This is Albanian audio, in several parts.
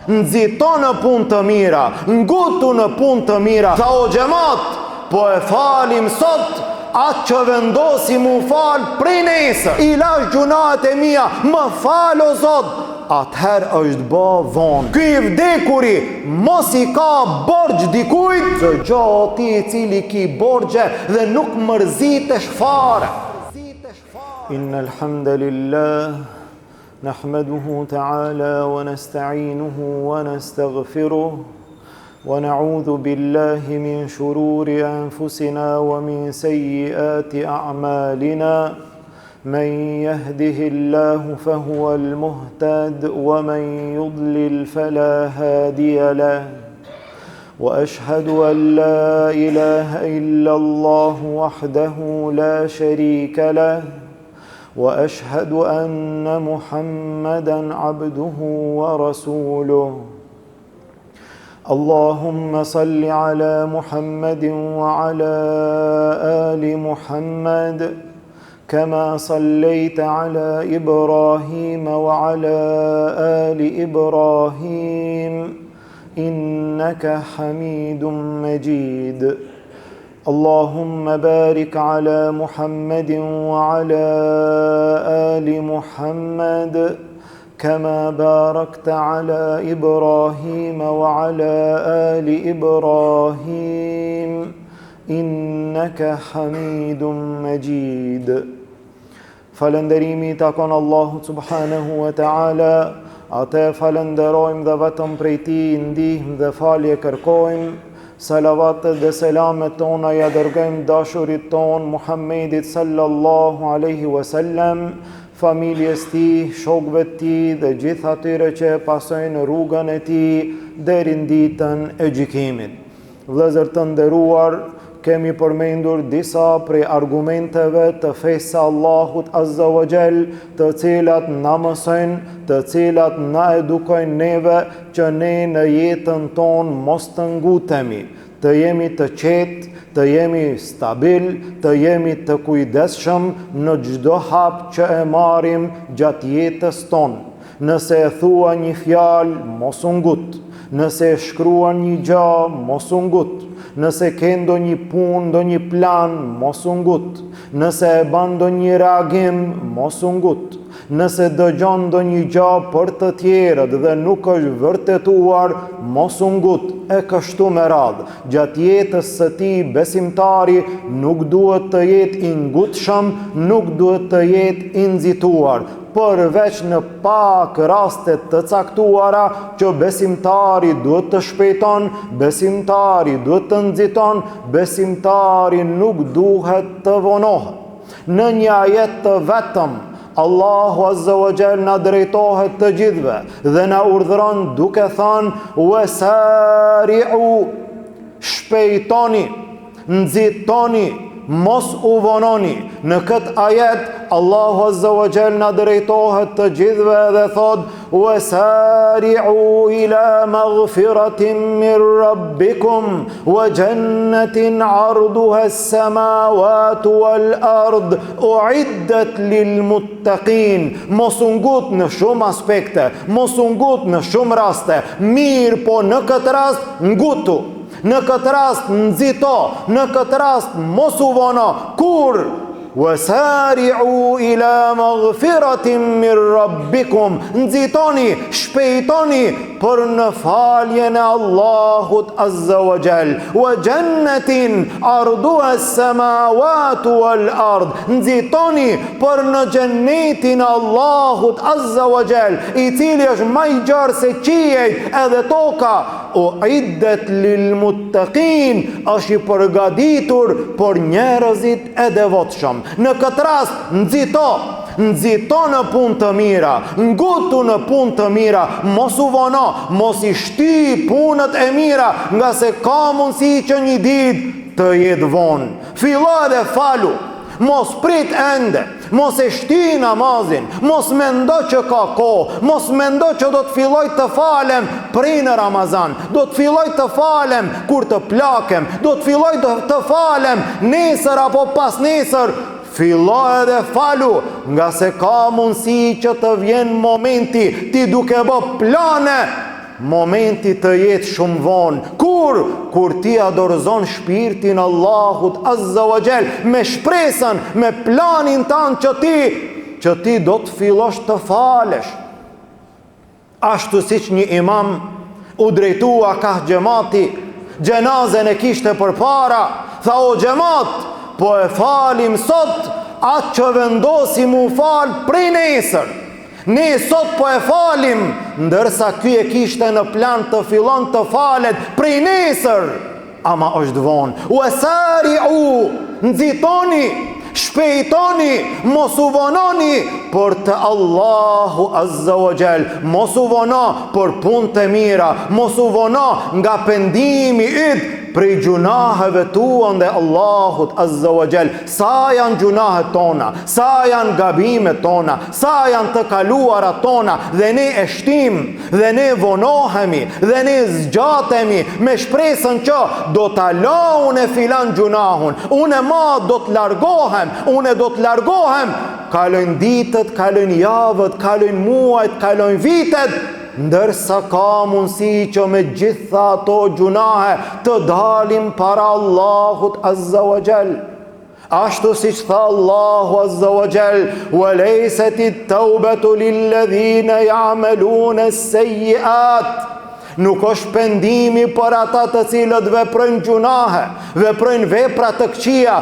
nxito në punë të mira, ngutu në punë të mira. Tha o xhamat, po e falim sot atë që vendosi mu falë prej nesër, i lash gjunat e mia, më falë o Zot, atëherë është bë vonë. Ky i vdekuri mos i ka borxh dikujt, të gjohë ti i cili ki borxhe dhe nuk mërzitesh fare. Innal hamdalillah nahmaduhu ta'ala wa nasta'inuhu wa nastaghfiruh ونعوذ بالله من شرور أنفسنا ومن سيئات أعمالنا من يهده الله فهو المهتد ومن يضلل فلا هادي له وأشهد أن لا إله إلا الله وحده لا شريك له وأشهد أن محمدا عبده ورسوله اللهم صل على محمد وعلى آل محمد كما صليت على إبراهيم وعلى آل إبراهيم إنك حميد مجيد اللهم بارك على محمد وعلى آل محمد كما باركت على إبراهيم وعلى آل إبراهيم إنك حميد مجيد. Falënderimi i takon Allahut subhanahu wa ta'ala, atë falenderojmë dhe vetëm prej tij ndihmë dhe falje kërkojmë. Salavatet dhe selamet tona ja dërgojmë dashurit ton Muhammedit sallallahu alaihi wasallam, familjes ti, shokëve ti dhe gjithë atyre që pasojnë rrugën e ti deri në ditën e gjykimit. Vëllezër të nderuar, kemi përmendur disa prej argumenteve të fesë së Allahut Azza wa Jall, të cilat na mësojnë, të cilat na edukojnë neve që ne në jetën tonë mos të ngutemi, të jemi të qetë, të jemi stabil, të jemi të kujdesshëm në çdo hap që e marrim gjatë jetës tonë. Nëse e thua një fjalë, mos u ngut. Nëse e shkruan një gjë, mos u ngut. Nëse ke ndonjë punë, ndonjë plan, mos u ngut. Nëse e bën ndonjë reagim, mos u ngut. Nëse dëgjon ndonjë gjë për të tjerët dhe nuk është vërtetuar, mos u ngut. E kështu me radhë. Gjatë jetës së tij besimtari nuk duhet të jetë i ngutshëm, nuk duhet të jetë i nxituar, përveç në pak raste të caktuara që besimtari duhet të shpejton, besimtari duhet të nxiton, besimtari nuk duhet të vonohet. Në një ajet të vetëm Allahu Azza wa Jall na drejtohet të gjithëve dhe na urdhëron duke thënë wasari'u, shpejtoni, nxitoni, mos u vononi. Në këtë ajet Allahu Azza wa Jall na drejtohet të gjithëve dhe thot wasari'u ila maghfiratin min rabbikum wa jannatin 'arduha as-samawati wal ard u'iddat lil muttaqin. Mos u ngut në shumë aspekte, mos u ngut në shumë raste, mirë po në këtë rast ngutu. Në këtë rast nxito, në këtë rast mos u vono. Kur wasari'u ila maghfiratin min rabbikum, nxitoni, shpejtoni për në faljen e Allahut Azza wa Jall, wa jannatin arduha as-samawati wal ard, nxitoni për në xhennetin e Allahut Azza wa Jall, i cili është më i gjerë se qiejt edhe toka. U'iddat lil muttaqin, është i përgatitur për njerëzit e devotshëm. Në këtë rast nxito në punë të mira, ngutu në punë të mira, mos u vono, mos i shty punët e mira, nga se ka mundësi që një ditë të jetë vonë. Fillo dhe falu, mos prit ende, mos e shty namazin, mos mendo që ka kohë, mos mendo që do të filloj të falem prej në Ramazan, do të filloj të falem kur të plakem, do të filloj të falem nesër apo pas nesër. Fillo edhe falu, nga se ka mundësi që të vjen momenti ti duke bë plane momenti të jetë shumë vonë. Kur ti adorëzon shpirtin Allahut Azza wa Jall me shpresën, me planin tanë që ti do të fillosh të falesh. Ashtu siç një imam u drejtua ka xhamati, gjenazën e kishte përpara, tha o xhamat, po e falim sot atë që vendosim u fal prej nesër. Ne sot po e falim, ndërsa ky e kishte në plan të fillon të falet prej nesër. Ama është vonë. Wasari'u, nxitoni, shpejtoni, mos u vononi për të Allahu Azza wa Jall, mos u vono për punë të mira, mos u vono nga pendimi yt prej gjunaheve tua ndaj Allahut Azza wa Jall. Sa janë gjunahet tona, sa janë gabimet tona, sa janë të kaluarat tona, dhe ne e shtim, dhe ne vonohemi, dhe ne zgjatemi me shpresën që do ta la unë filan gjunahun, unë ma do të largohem, kalojnë ditët, kalojnë javët, kalojnë muajt, kalojnë vitet, ndërsa ka mundësi që me gjitha ato gjunahe të dalim para Allahut Azza wa Jall. Ashtu si që tha Allahu Azza wa Jall, وَلَيْسَتِ التَّوْبَةُ لِلَّذِينَ يَعْمَلُونَ السَّيِّئَاتِ. Nuk është pendimi për ata të cilët veprojnë gjunahe, veprojnë vepra të këqija,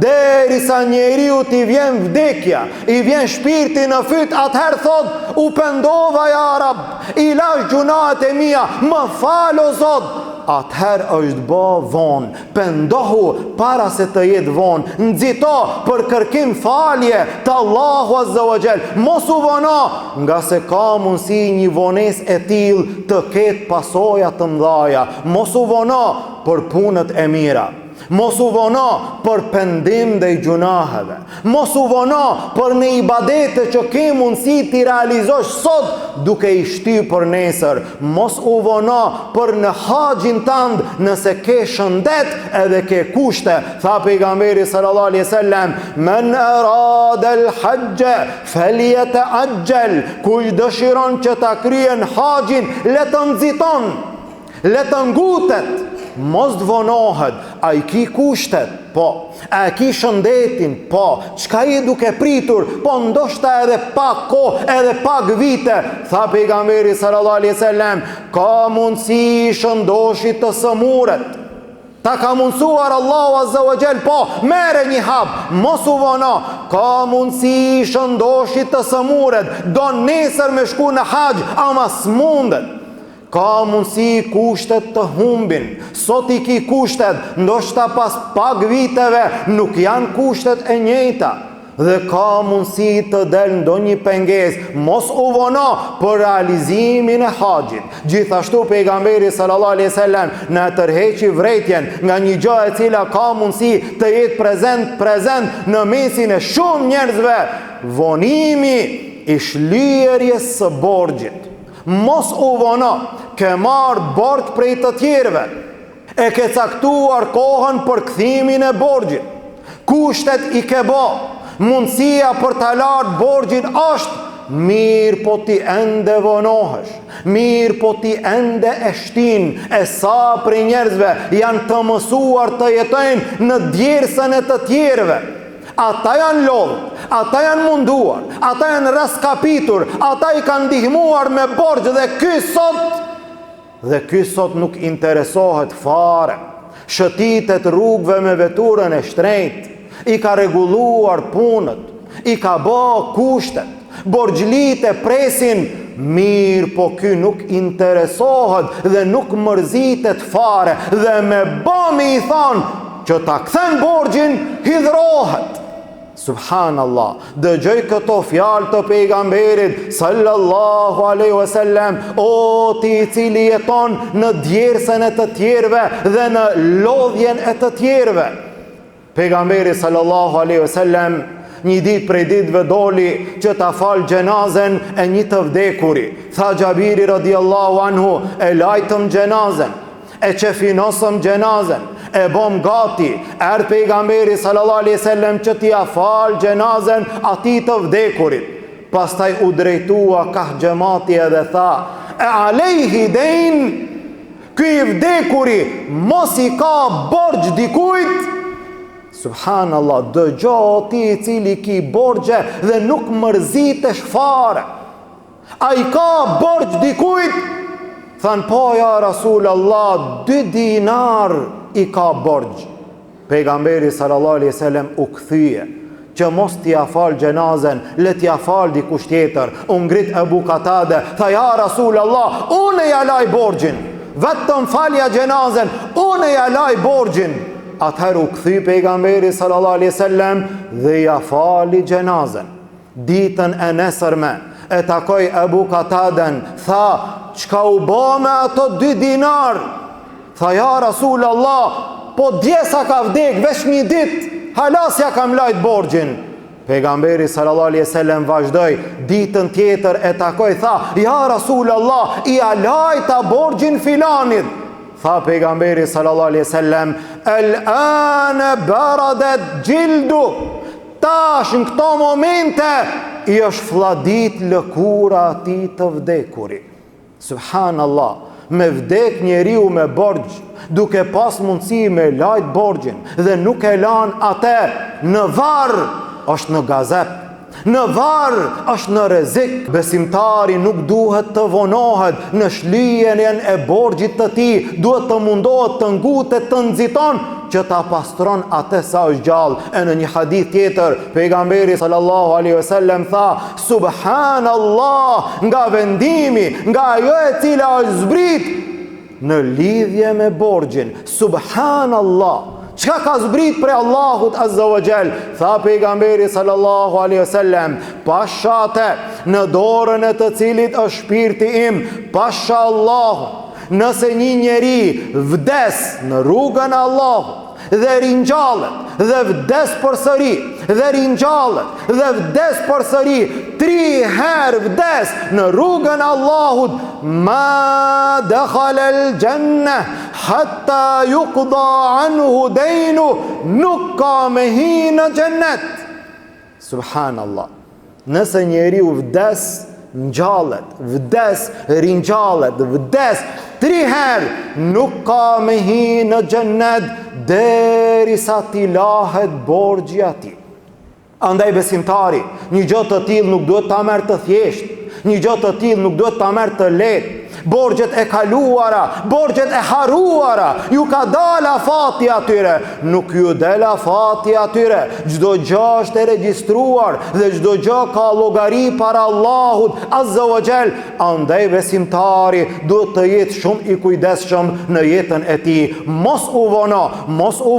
derisa njeriu t'i vjen vdekja, i vjen shpirti në fyt, atëherë thot, u pendova ja Rab, i lash gjunahet e mia, më fal o Zot. Atëherë është bë vonë, pendohu para se të jetë vonë, nxito për kërkim falje të Allahu Azza wa Jall, mos u vono, nga se ka mundësi një vonesë e tillë të ketë pasoja të mëdha. Mos u vono për punët e mira, mos u vono për pendim dhe i gjunaheve, mos u vono për në ibadete që ke mundësi t'i realizosh sot duke i shty për nesër, mos u vono për në haxhin tënd nëse ke shëndet edhe ke kushte. Tha pejgamberi sallallahu alaihi wasallam, men arada al-hajj falyata'ajjal, kush dëshiron që ta kryen haxhin, le të nxiton, le të ngutet, mos të vonohet. A i ki kushtet? Po. A i ki shëndetin? Po. Çka i duke pritur? Po ndoshta edhe pak kohë, edhe pak vite. Tha pejgamberi sallallahu alaihi wasallam, ka mundësi shëndoshit të sëmuret. Ta ka mundësuar Allahu Azza wa Jall, po, mere një hap, mos u vono. Ka mundësi shëndoshit të sëmuret, do nesër me shku në haxh, ama s'mundet. Ka mundësi kushtet të humbin, sot i ki kushtet, ndoshta pas pak viteve nuk janë kushtet e njëjta, dhe ka mundësi të del ndonjë pengesë, mos u vono për realizimin e haxhit. Gjithashtu pejgamberi sallallahu alaihi wasallam na tërheqi vretjen nga një gjë e cila ka mundësi të jetë prezent në mesin e shumë njerëzve, vonimi i shlyerjes së borxhit. Mos u vono, ke marrë borxh prej të tjerëve, e ke caktuar kohën për kthimin e borxhit, kushtet i ke bë, mundësia për ta lartë borxhin është, mirë po ti ende vonohesh, mirë po ti ende e shtin. E sa prej njerëzve janë të mësuar të jetojnë në djersën e të tjerëve. Ata janë lodhë, ata janë munduar, ata janë raskapitur, ata i kanë ndihmuar me borxh, dhe ky sot nuk interesohet fare. Shëtitet rrugëve me veturën e shtrejt, i ka reguluar punët, i ka bë kushtet, borxhlit e presin, mirë po ky nuk interesohet dhe nuk mërzitet fare, dhe me bëmi i thonë që ta kthen borxhin, hidhrohet. Subhanallah, dëgjoj këto fjalë të pejgamberit sallallahu alaihi wasallam, o ti i cili jeton në djersën e të tjerëve dhe në lodhjen e të tjerëve. Pejgamberi sallallahu alaihi wasallam një ditë prej ditëve doli që ta fal xhenazen e një të vdekuri. Tha Xhabiri radiallahu anhu, e lajtëm xhenazen, e qefinosëm xhenazen, e bom gati, erë pejgamberi sallallahu alaihi wasallam që t'ia fal xhenazen atij të vdekurit. Pastaj u drejtua ka xhamati edhe tha, e alejhi dejn, ky i vdekuri mos i ka borxh dikujt, subhanallah, dëgjo ti i cili ki borxhe dhe nuk mërzitesh fare. A i ka borxh dikujt? Than po ja Rasul Allah, 2 dinar i ka borxh. Pejgamberi sallallahu alaihi wasallam u kthye që mos t'ia fal gjenazen, le t'ia fal dikush tjetër. U ngrit Abu Katade, tha ja Rasul Allah, unë ja laj borxhin, vetëm falja gjenazen, unë ja laj borxhin. Atëherë u kthy pejgamberi sallallahu alaihi wasallam dhe ja fali gjenazen. Ditën e nesërme e takoi Abu Kataden, tha, çka u bë me ato 2 dinar? Tha ja Rasul Allah, po djesa ka vdek, veç një ditë, halasja kam lajt borxhin. Pejgamberi sallallahu alaihi wasallam vazhdoi, ditën tjetër e takoi, tha, ja Rasul Allah, i lajta borxhin filanit. Tha pejgamberi sallallahu alaihi wasallam, el-ana baradat jildu, tash në këto momente i është fladit lëkura ati të vdekuri. Subhanallah, me vdek njeriu me borxh, duke pas mundësi me lajt borxhin dhe nuk e lan atë në varr, është në gazep. Në varr është në rrezik. Besimtari nuk duhet të vonohet në shlyjen e borxhit të tij, duhet të mundohet të ngutet, të nxiton që ta pastron atë sa është gjallë. E në një hadith tjetër, pejgamberi sallallahu alaihi wasallam tha, subhanallah, nga vendimi, nga ajo e cila është zbrit në lidhje me borxhin. Subhanallah, çka ka zbrit për Allahut azza wa jall? Tha pejgamberi sallallahu alaihi wasallam, pashate në dorën e të cilit është shpirti im, pasha Allahu, nëse një njeri vdes në rrugën e Allahut dhe ringjallet dhe vdes përsëri dhe ringjallet dhe vdes përsëri, 3 herë vdes në rrugën e Allahut, ma dakhala al-janna hatta yuqda anhu daynu, nuk ka me hi në xhennet. Subhanallah, nëse njeriu vdes ngjallet, vdes ringjallet, vdes 3 herë, nuk ka me hi në xhennet derisa t'i lahet borxhi atij. Andaj besimtari, një gjë të tillë nuk duhet ta merr të thjeshtë, një gjë të tillë nuk duhet ta merr të lehtë. Borxhet e kaluara, borxhet e haruara, ju ka dal afati atyre, nuk ju del afati atyre. Çdo gjë është e regjistruar dhe çdo gjë ka llogari para Allahut azza wa jall. Andaj besimtari duhet të jetë shumë i kujdesshëm në jetën e tij. Mos u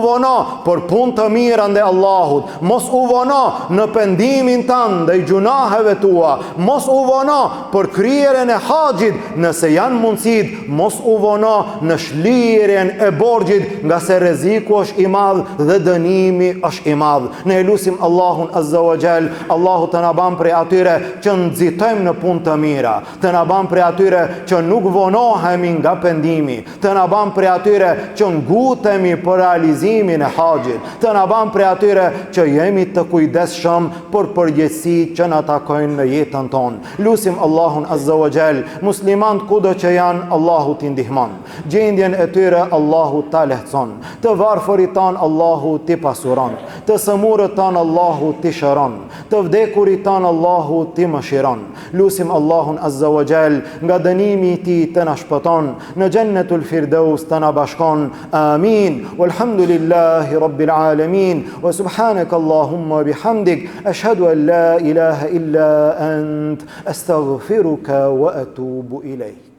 vono për punë të mira ndaj Allahut, mos u vono në pendimin tënd ndaj gjunaheve tua, mos u vono për kryerjen e haxhit nëse janë mundësit, mos u vono në shlirin e borxhit, nga se rreziku është i madh dhe dënimi është i madh. Ne lutim Allahun azza wa jall, Allahu të na bën prej atyre që nxitojmë në punë të mira, të na bën prej atyre që nuk vonohemi nga pendimi, të na bën prej atyre që ngutemi për realizimin e haxhit, të na bën prej atyre që jemi të kujdesshëm për përgjegjësitë që na takojnë në jetën tonë. Lutim Allahun azza wa jall, muslimanët kudo që janë, Allahu t'i ndihmon. Gjendjen e tyre Allahu ta lehtëson. Të varfërit tan Allahu t'i pasuron. Të sëmurët tan Allahu t'i shëron. Të vdekurit tan Allahu t'i mëshiron. Lutim Allahun azza wa jall, nga dënimi i tij të na shpëton, në Jannatul Firdaus të na bashkon. Amin. Walhamdulillahi rabbil alamin. Wa subhanaka Allahumma bihamdik, ashhadu an la ilaha illa ant, astaghfiruka wa atubu ilayk.